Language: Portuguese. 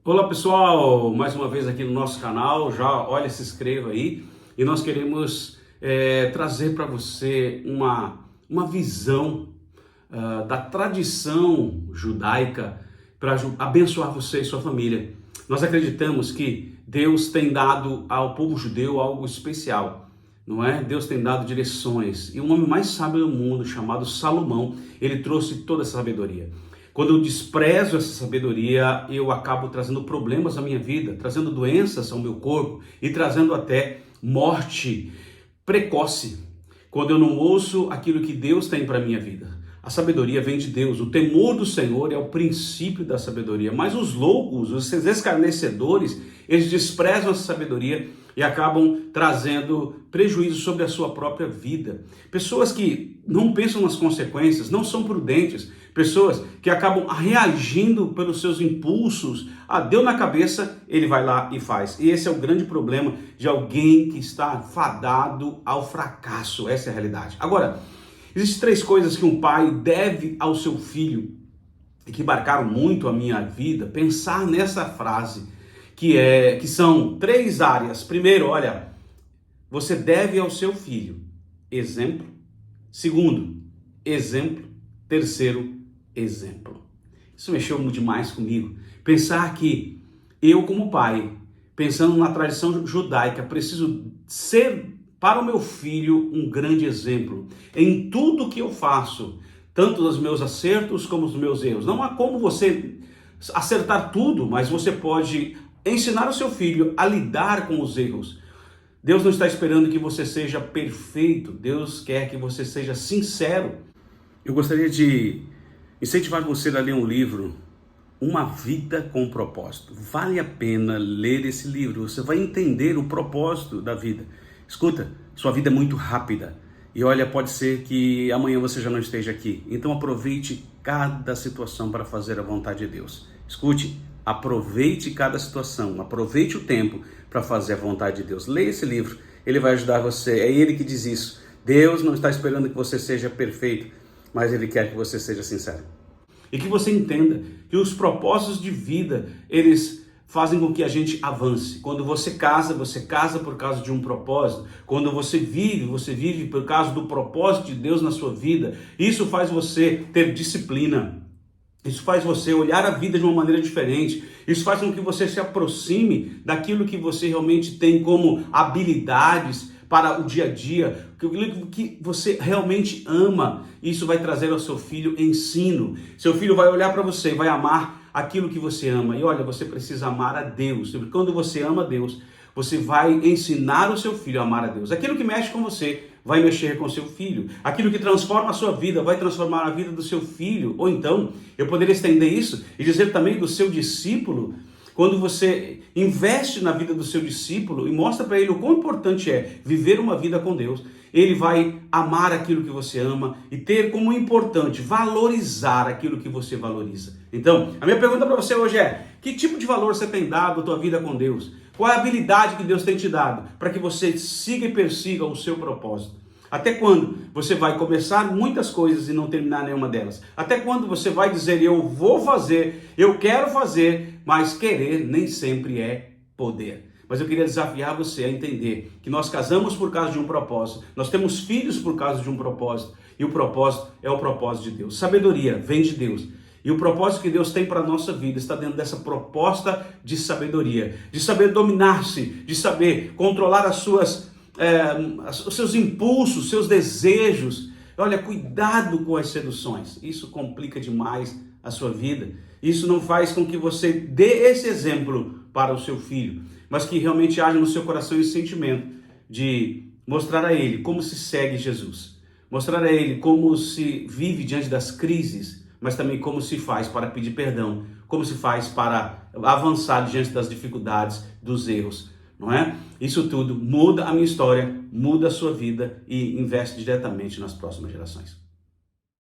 Olá pessoal, mais uma vez aqui no nosso canal, já olha, se inscreva aí e nós queremos trazer para você uma visão da tradição judaica para abençoar você e sua família. Nós acreditamos que Deus tem dado ao povo judeu algo especial, não é? Deus tem dado direções e o homem mais sábio do mundo, chamado Salomão, ele trouxe toda essa sabedoria. Quando eu desprezo essa sabedoria, eu acabo trazendo problemas à minha vida, trazendo doenças ao meu corpo e trazendo até morte precoce. Quando eu não ouço aquilo que Deus tem para a minha vida. A sabedoria vem de Deus, o temor do Senhor é o princípio da sabedoria. Mas os loucos, os escarnecedores, eles desprezam essa sabedoria e acabam trazendo prejuízo sobre a sua própria vida. Pessoas que não pensam nas consequências, não são prudentes, pessoas que acabam reagindo pelos seus impulsos. Deu na cabeça, ele vai lá e faz. E esse é o grande problema de alguém que está fadado ao fracasso. Essa é a realidade. Agora, existem três coisas que um pai deve ao seu filho e que marcaram muito a minha vida. Pensar nessa frase que são três áreas. Primeiro, olha, você deve ao seu filho exemplo. Segundo, exemplo. Terceiro, exemplo. Isso mexeu demais comigo. Pensar que eu, como pai, pensando na tradição judaica, preciso ser para o meu filho um grande exemplo em tudo que eu faço, tanto nos meus acertos como nos meus erros. Não há como você acertar tudo, mas você pode ensinar o seu filho a lidar com os erros. Deus não está esperando que você seja perfeito, Deus quer que você seja sincero. Eu gostaria de incentivar você a ler um livro, Uma Vida com Propósito. Vale a pena ler esse livro, você vai entender o propósito da vida. Escuta, sua vida é muito rápida e olha, pode ser que amanhã você já não esteja aqui. Então aproveite cada situação para fazer a vontade de Deus. Escute, aproveite cada situação, aproveite o tempo para fazer a vontade de Deus. Leia esse livro, ele vai ajudar você. É ele que diz isso. Deus não está esperando que você seja perfeito, mas ele quer que você seja sincero. E que você entenda que os propósitos de vida, eles fazem com que a gente avance. Quando você casa por causa de um propósito. Quando você vive por causa do propósito de Deus na sua vida. Isso faz você ter disciplina. Isso faz você olhar a vida de uma maneira diferente. Isso faz com que você se aproxime daquilo que você realmente tem como habilidades para o dia a dia, que você realmente ama. Isso vai trazer ao seu filho ensino. Seu filho vai olhar para você, vai amar aquilo que você ama. E olha, você precisa amar a Deus. Quando você ama a Deus, você vai ensinar o seu filho a amar a Deus. Aquilo que mexe com você vai mexer com o seu filho. Aquilo que transforma a sua vida vai transformar a vida do seu filho. Ou então, eu poderia estender isso e dizer também do seu discípulo. Quando você investe na vida do seu discípulo e mostra para ele o quão importante é viver uma vida com Deus, ele vai amar aquilo que você ama e ter como importante valorizar aquilo que você valoriza. Então, a minha pergunta para você hoje é: que tipo de valor você tem dado à tua vida com Deus? Qual é a habilidade que Deus tem te dado para que você siga e persiga o seu propósito? Até quando você vai começar muitas coisas e não terminar nenhuma delas? Até quando você vai dizer, eu vou fazer, eu quero fazer, mas querer nem sempre é poder. Mas eu queria desafiar você a entender que nós casamos por causa de um propósito, nós temos filhos por causa de um propósito, e o propósito é o propósito de Deus. Sabedoria vem de Deus. E o propósito que Deus tem para a nossa vida está dentro dessa proposta de sabedoria, de saber dominar-se, de saber controlar os seus impulsos, seus desejos. Olha, cuidado com as seduções. Isso complica demais a sua vida. Isso não faz com que você dê esse exemplo para o seu filho, mas que realmente haja no seu coração esse sentimento de mostrar a ele como se segue Jesus. Mostrar a ele como se vive diante das crises, mas também como se faz para pedir perdão, como se faz para avançar diante das dificuldades, dos erros. Não é? Isso tudo muda a minha história, muda a sua vida e investe diretamente nas próximas gerações.